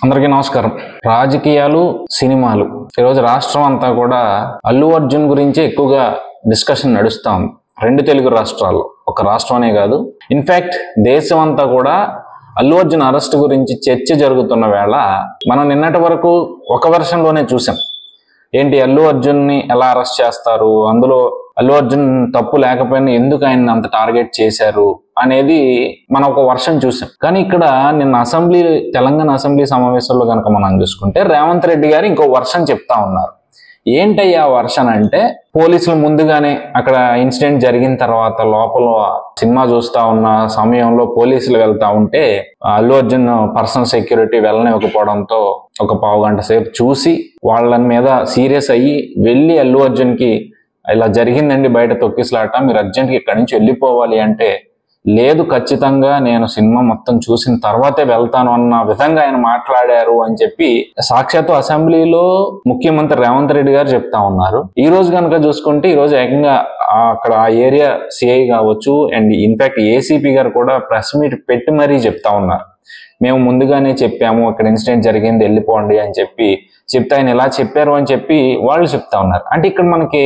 అందరికీ నమస్కారం. రాజకీయాలు, సినిమాలు ఈరోజు రాష్ట్రం అంతా కూడా అల్లు అర్జున్ గురించి ఎక్కువగా డిస్కషన్ నడుస్తూ ఉంది. రెండు తెలుగు రాష్ట్రాల్లో, ఒక రాష్ట్రమే కాదు, ఇన్ఫ్యాక్ట్ దేశం అంతా కూడా అల్లు అర్జున్ అరెస్ట్ గురించి చర్చ జరుగుతున్న వేళ మనం నిన్నటి వరకు ఒక వెర్షన్లోనే చూసాం. ఏంటి, అల్లు అర్జున్ని ఎలా అరెస్ట్ చేస్తారు, అందులో అల్లు అర్జున్ తప్పు లేకపోయినా ఎందుకు ఆయన అంత టార్గెట్ చేశారు అనేది మనం ఒక వర్షన్ చూసాం. కానీ ఇక్కడ నిన్న తెలంగాణ అసెంబ్లీ సమావేశంలో కనుక మనం చూసుకుంటే రేవంత్ రెడ్డి గారు ఇంకో వర్షన్ చెప్తా ఉన్నారు. ఏంటయ్యా వర్షన్ అంటే, పోలీసులు ముందుగానే అక్కడ ఇన్సిడెంట్ జరిగిన తర్వాత లోపల సినిమా చూస్తా ఉన్న సమయంలో పోలీసులు వెళ్తా ఉంటే అల్లు అర్జున్ పర్సనల్ సెక్యూరిటీ వెళ్ళనివ్వకపోవడంతో ఒక పావు గంట సేపు చూసి వాళ్ళ మీద సీరియస్ అయ్యి వెళ్ళి అల్లు అర్జున్కి ఇలా జరిగిందండి బయట తొక్కిసలాట, మీరు అర్జెంట్గా ఇక్కడి నుంచి వెళ్ళిపోవాలి అంటే, లేదు ఖచ్చితంగా నేను సినిమా మొత్తం చూసిన తర్వాతే వెళ్తాను అన్న విధంగా ఆయన మాట్లాడారు అని చెప్పి సాక్షాత్తు అసెంబ్లీలో ముఖ్యమంత్రి రేవంత్ రెడ్డి గారు చెప్తా ఉన్నారు. ఈ రోజు కనుక చూసుకుంటే ఈ రోజు ఏకంగా అక్కడ ఆ ఏరియా సిఐ కావచ్చు అండ్ ఇన్ఫాక్ట్ ఏసీపీ గారు కూడా ప్రెస్ మీట్ పెట్టి మరీ చెప్తా ఉన్నారు. మేము ముందుగానే చెప్పాము ఇక్కడ ఇన్సిడెంట్ జరిగింది వెళ్ళిపోండి అని చెప్తే ఆయన ఇలా చెప్పారు అని చెప్పి వాళ్ళు చెప్తా ఉన్నారు. అంటే ఇక్కడ మనకి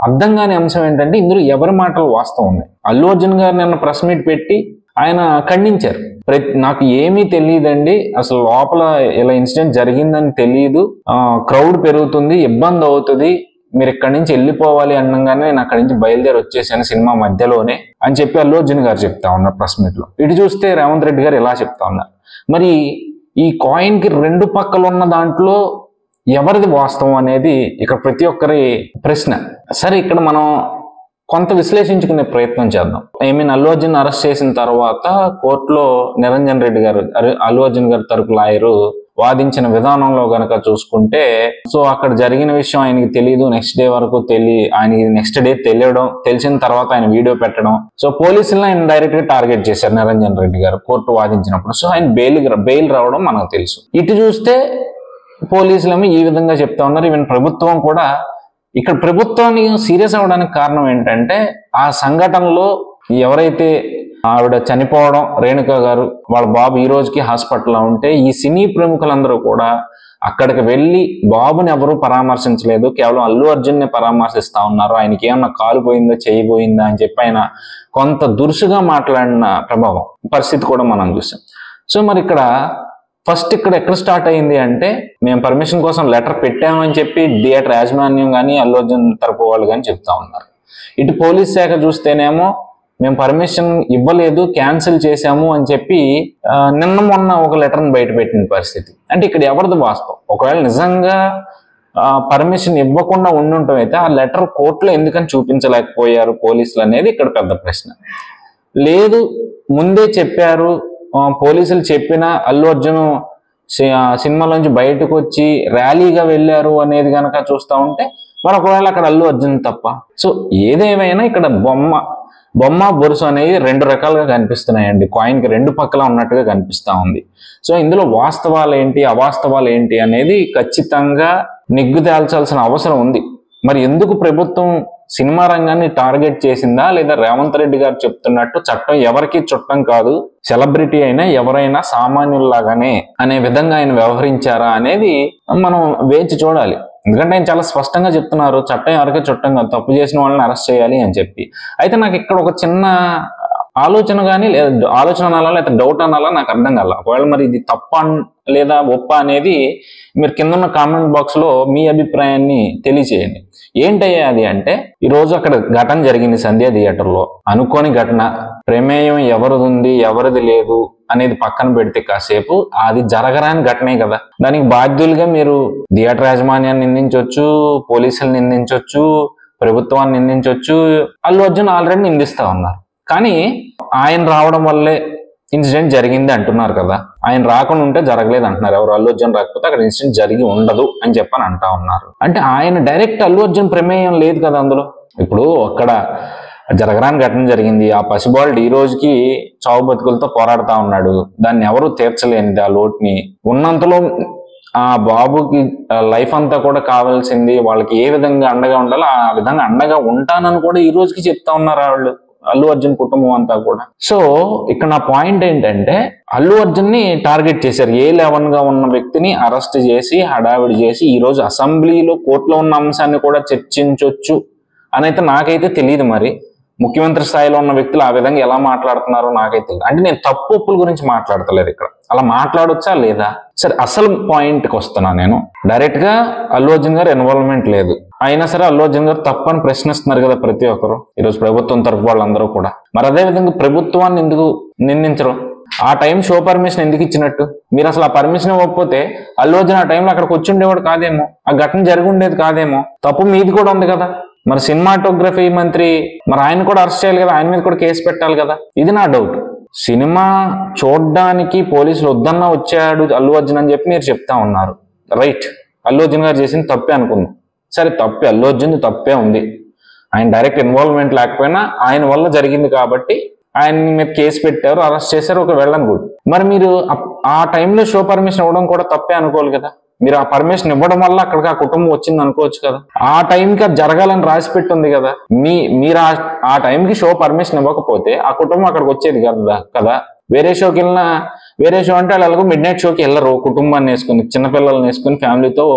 అర్థం కాని అంశం ఏంటంటే, ఇందులో ఎవరి మాటలు వాస్తవం ఉన్నాయి. అల్లు అర్జున్ గారు నిన్న ప్రెస్ మీట్ పెట్టి ఆయన ఖండించారు. నాకు ఏమీ తెలియదండి, అసలు లోపల ఇలా ఇన్సిడెంట్ జరిగిందని తెలియదు, క్రౌడ్ పెరుగుతుంది, ఇబ్బంది అవుతుంది, మీరు ఇక్కడి నుంచి వెళ్ళిపోవాలి అనగానే నేను అక్కడి నుంచి బయలుదేరి వచ్చేసాను సినిమా మధ్యలోనే అని చెప్పి అల్లు అర్జున్ గారు చెప్తా ఉన్నారు ప్రెస్ మీట్ లో. ఇటు చూస్తే రేవంత్ రెడ్డి గారు ఇలా చెప్తా ఉన్నారు. మరి ఈ కాయిన్ కి రెండు పక్కలు ఉన్న దాంట్లో ఎవరిది వాస్తవం అనేది ఇక్కడ ప్రతి ఒక్కరి ప్రశ్న. సరే, ఇక్కడ మనం కొంత విశ్లేషించుకునే ప్రయత్నం చేద్దాం. అల్లు అర్జున్ అరెస్ట్ చేసిన తర్వాత కోర్టులో నిరంజన్ రెడ్డి గారు, అల్లు అర్జున్ గారి తరపు లాయరు వాదించిన విధానంలో గనక చూసుకుంటే, సో అక్కడ జరిగిన విషయం ఆయనకి తెలియదు, నెక్స్ట్ డే వరకు ఆయనకి నెక్స్ట్ డే తెలిసిన తర్వాత ఆయన వీడియో పెట్టడం, సో పోలీసులను ఆయన డైరెక్ట్ గా టార్గెట్ చేశారు నిరంజన్ రెడ్డి గారు కోర్టు వాదించినప్పుడు. సో ఆయన బెయిల్ రావడం మనకు తెలుసు. ఇటు చూస్తే పోలీసులేమో ఈ విధంగా చెప్తా ఉన్నారు. ఈవెన్ ప్రభుత్వం కూడా, ఇక్కడ ప్రభుత్వాన్ని సీరియస్ అవ్వడానికి కారణం ఏంటంటే, ఆ సంఘటనలో ఎవరైతే ఆవిడ చనిపోవడం, రేణుకా గారు వాళ్ళ బాబు ఈ రోజుకి హాస్పిటల్లో ఉంటే ఈ సినీ ప్రముఖులందరూ కూడా అక్కడికి వెళ్ళి బాబుని ఎవరూ పరామర్శించలేదు, కేవలం అల్లు అర్జున్ని పరామర్శిస్తా ఉన్నారు. ఆయనకి ఏమన్నా కాలు పోయిందా, చేయి పోయిందా అని చెప్పి ఆయన కొంత దురుసుగా మాట్లాడిన ప్రభావం పరిస్థితి కూడా మనం చూసాం. సో మరి ఇక్కడ ఫస్ట్ ఎక్కడ స్టార్ట్ అయింది అంటే, మేము పర్మిషన్ కోసం లెటర్ పెట్టామని చెప్పి థియేటర్ యాజమాన్యం కానీ అల్లు అర్జున్ తరపు వాళ్ళు కానీ చెప్తా ఉన్నారు. ఇటు పోలీస్ శాఖ చూస్తేనేమో మేము పర్మిషన్ ఇవ్వలేదు, క్యాన్సిల్ చేశాము అని చెప్పి నిన్న మొన్న ఒక లెటర్ని బయట పెట్టిన పరిస్థితి. అంటే ఇక్కడ ఎవరిది వాస్తవం? ఒకవేళ నిజంగా పర్మిషన్ ఇవ్వకుండా ఉండుంటాం అయితే ఆ లెటర్ కోర్టులో ఎందుకని చూపించలేకపోయారు పోలీసులు అనేది ఇక్కడ పెద్ద ప్రశ్న. లేదు, ముందే చెప్పారు, పోలీసులు చెప్పినా అల్లు అర్జున్ సినిమాలోంచి బయటకు వచ్చి ర్యాలీగా వెళ్ళారు అనేది కనుక చూస్తూ ఉంటే మరి ఒకవేళ అక్కడ అల్లు అర్జున్ తప్ప. సో ఏదేమైనా ఇక్కడ బొమ్మ బొరుసు అనేవి రెండు రకాలుగా కనిపిస్తున్నాయండి. కాయిన్కి రెండు పక్కల ఉన్నట్టుగా కనిపిస్తూ ఉంది. సో ఇందులో వాస్తవాలు ఏంటి, అవాస్తవాలు ఏంటి అనేది ఖచ్చితంగా నిగ్గు తేల్చాల్సిన అవసరం ఉంది. మరి ఎందుకు ప్రభుత్వం సినిమా రంగాన్ని టార్గెట్ చేసిందా, లేదా రేవంత్ రెడ్డి గారు చెప్తున్నట్టు చట్టం ఎవరికి చుట్టం కాదు, సెలబ్రిటీ అయినా ఎవరైనా సామాన్యుల్లాగానే అనే విధంగా ఆయన వ్యవహరించారా అనేది మనం వేచి చూడాలి. ఎందుకంటే ఆయన చాలా స్పష్టంగా చెప్తున్నారు, చట్టం ఎవరికి చుట్టం కాదు, తప్పు చేసిన వాళ్ళని అరెస్ట్ చేయాలి అని చెప్పి. అయితే నాకు ఇక్కడ ఒక చిన్న ఆలోచన కానీ, లేదా ఆలోచన అనాలా లేదా డౌట్ అనాలా నాకు అర్థం కాల. ఒకవేళ మరి ఇది తప్ప లేదా ఒప్ప అనేది మీరు కింద ఉన్న కామెంట్ బాక్స్ లో మీ అభిప్రాయాన్ని తెలియజేయండి. ఏంటయ్యా అది అంటే, ఈరోజు అక్కడ ఘటన జరిగింది సంధ్యా థియేటర్లో, అనుకోని ఘటన, ప్రమేయం ఎవరిది ఉంది ఎవరిది లేదు అనేది పక్కన పెడితే కాసేపు అది జరగరాని ఘటనే కదా. దానికి బాధ్యులుగా మీరు థియేటర్ యాజమాన్యాన్ని నిందించవచ్చు, పోలీసులు నిందించవచ్చు, ప్రభుత్వాన్ని నిందించవచ్చు. అల్లు అర్జున్ ఆల్రెడీ నిందిస్తా ఉన్నారు. కానీ ఆయన రావడం వల్లే ఇన్సిడెంట్ జరిగింది అంటున్నారు కదా. ఆయన రాకుండా ఉంటే జరగలేదు అంటున్నారు. ఎవరు అల్లు అర్జున్ రాకపోతే అక్కడ ఇన్సిడెంట్ జరిగి ఉండదు అని చెప్పని అంటా ఉన్నారు. అంటే ఆయన డైరెక్ట్ అల్లు అర్జున్ ప్రమేయం లేదు కదా అందులో. ఇప్పుడు అక్కడ జరగరాని ఘటన జరిగింది, ఆ పసిబాలుడు ఈ రోజుకి చావు బతుకులతో పోరాడుతా ఉన్నాడు, దాన్ని ఎవరు తీర్చలేనిది ఆ లోటుని. ఉన్నంతలో ఆ బాబుకి లైఫ్ అంతా కూడా కావాల్సింది, వాళ్ళకి ఏ విధంగా అండగా ఉండాలో ఆ విధంగా అండగా ఉంటానని కూడా ఈ రోజుకి చెప్తా ఉన్నారు వాళ్ళు అల్లు అర్జున్ కుటుంబం అంతా కూడా. సో ఇక్కడ నా పాయింట్ ఏంటంటే అల్లు అర్జున్ ని టార్గెట్ చేశారు. A11 గా ఉన్న వ్యక్తిని అరెస్ట్ చేసి హడావిడి చేసి ఈ రోజు అసెంబ్లీలో కోర్టులో ఉన్న అంశాన్ని కూడా చర్చించొచ్చు అని అయితే నాకైతే తెలియదు. మరి ముఖ్యమంత్రి స్థాయిలో ఉన్న వ్యక్తులు ఆ విధంగా ఎలా మాట్లాడుతున్నారో నాకైతే తెలియదు. అంటే నేను తప్పు ఒప్పుల గురించి మాట్లాడతలేదు, ఇక్కడ అలా మాట్లాడొచ్చా లేదా. సరే అసలు పాయింట్కి వస్తున్నా. నేను డైరెక్ట్ గా అల్లు అర్జున్ గారు ఇన్వాల్వ్మెంట్ లేదు, అయినా సరే అల్లు అర్జున్ గారు తప్పని ప్రశ్నిస్తున్నారు కదా ప్రతి ఒక్కరు ఈరోజు ప్రభుత్వం తరఫు వాళ్ళందరూ కూడా. మరి అదే విధంగా ప్రభుత్వాన్ని ఎందుకు నిందించరు? ఆ టైం షో పర్మిషన్ ఎందుకు ఇచ్చినట్టు? మీరు అసలు ఆ పర్మిషన్ ఇవ్వకపోతే అల్లు అర్జున్ ఆ టైంలో అక్కడికి వచ్చి ఉండేవాడు కాదేమో, ఆ ఘటన జరిగి ఉండేది కాదేమో. తప్పు మీది కూడా ఉంది కదా. మరి సినిమాటోగ్రఫీ మంత్రి మరి ఆయన కూడా అరెస్ట్ చేయాలి కదా, ఆయన మీద కూడా కేసు పెట్టాలి కదా. ఇది నా డౌట్. సినిమా చూడడానికి పోలీసులు వద్దన్నా వచ్చాడు అల్లు అర్జున్ అని చెప్పి మీరు చెప్తా ఉన్నారు. రైట్, అల్లు అర్జున్ గారు చేసింది తప్పే అనుకుందాం. సరే తప్పే, అల్లు అర్జున్ తప్పే ఉంది. ఆయన డైరెక్ట్ ఇన్వాల్వ్మెంట్ లేకపోయినా ఆయన వల్ల జరిగింది కాబట్టి ఆయన మీద కేసు పెట్టారు, అరెస్ట్ చేశారు, ఒక వెళ్ళని కూడా. మరి మీరు ఆ టైంలో షో పర్మిషన్ ఇవ్వడం కూడా తప్పే అనుకోవాలి కదా. మీరు ఆ పర్మిషన్ ఇవ్వడం వల్ల అక్కడికి ఆ కుటుంబం వచ్చింది అనుకోవచ్చు కదా. ఆ టైంకి అది జరగాలని రాసి పెట్టుంది కదా. మీరు ఆ టైంకి షో పర్మిషన్ ఇవ్వకపోతే ఆ కుటుంబం అక్కడికి వచ్చేది కదా. వేరే షోకి వెళ్ళినా, వేరే షో అంటే వాళ్ళు మిడ్ నైట్ షోకి వెళ్ళరు, కుటుంబాన్ని వేసుకుని చిన్నపిల్లల్ని వేసుకుని ఫ్యామిలీతో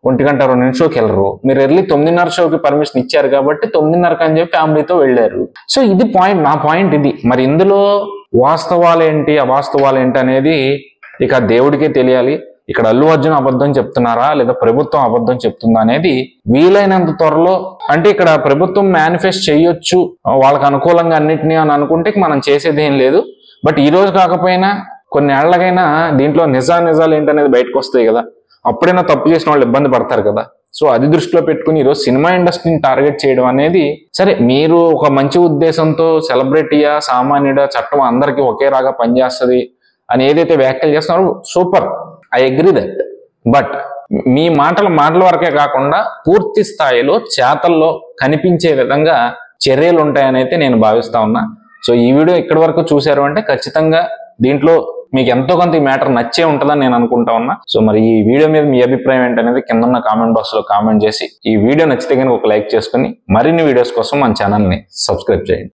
1:02 షోకి వెళ్ళరు. మీరు ఎర్లీ 9:30 షోకి పర్మిషన్ ఇచ్చారు కాబట్టి 9:30 అని చెప్పి ఫ్యామిలీతో వెళ్ళారు. సో ఇది పాయింట్, నా పాయింట్ ఇది. మరి ఇందులో వాస్తవాలేంటి అవాస్తవాలేంటి అనేది ఇక దేవుడికే తెలియాలి. ఇక్కడ అల్లు అర్జున్ అబద్ధం చెప్తున్నారా లేదా ప్రభుత్వం అబద్ధం చెప్తుందా అనేది వీలైనంత త్వరలో, అంటే ఇక్కడ ప్రభుత్వం మేనిఫెస్ట్ చేయొచ్చు వాళ్ళకి అనుకూలంగా అన్నిటినీ అని అనుకుంటే మనం చేసేది ఏం లేదు. బట్ ఈ రోజు కాకపోయినా కొన్ని ఏళ్లకైనా దీంట్లో నిజాలు ఏంటనేది బయటకు వస్తాయి కదా. అప్పుడైనా తప్పు చేసిన వాళ్ళు ఇబ్బంది పడతారు కదా. సో అది దృష్టిలో పెట్టుకుని ఈరోజు సినిమా ఇండస్ట్రీని టార్గెట్ చేయడం అనేది, సరే మీరు ఒక మంచి ఉద్దేశంతో సెలబ్రిటీయా సామాన్యుడా చట్టం అందరికీ ఒకేలాగా పనిచేస్తుంది అని ఏదైతే వ్యాఖ్యలు చేస్తున్నారో super, I agree that. But మీ మాటల వరకే కాకుండా పూర్తి స్థాయిలో చేతల్లో కనిపించే విధంగా చర్యలు ఉంటాయని అయితే నేను భావిస్తా ఉన్నా. సో ఈ వీడియో ఇక్కడి వరకు చూశారు అంటే ఖచ్చితంగా దీంట్లో మీకు ఎంతో కొంత ఈ మ్యాటర్ నచ్చే ఉంటుందని నేను అనుకుంటా ఉన్నా. సో మరి ఈ వీడియో మీద మీ అభిప్రాయం ఏంటనేది కింద ఉన్న కామెంట్ బాక్స్ లో కామెంట్ చేసి, ఈ వీడియో నచ్చితే కనుక ఒక లైక్ చేసుకుని మరిన్ని వీడియోస్ కోసం మన ఛానల్ని సబ్స్క్రైబ్ చేయండి.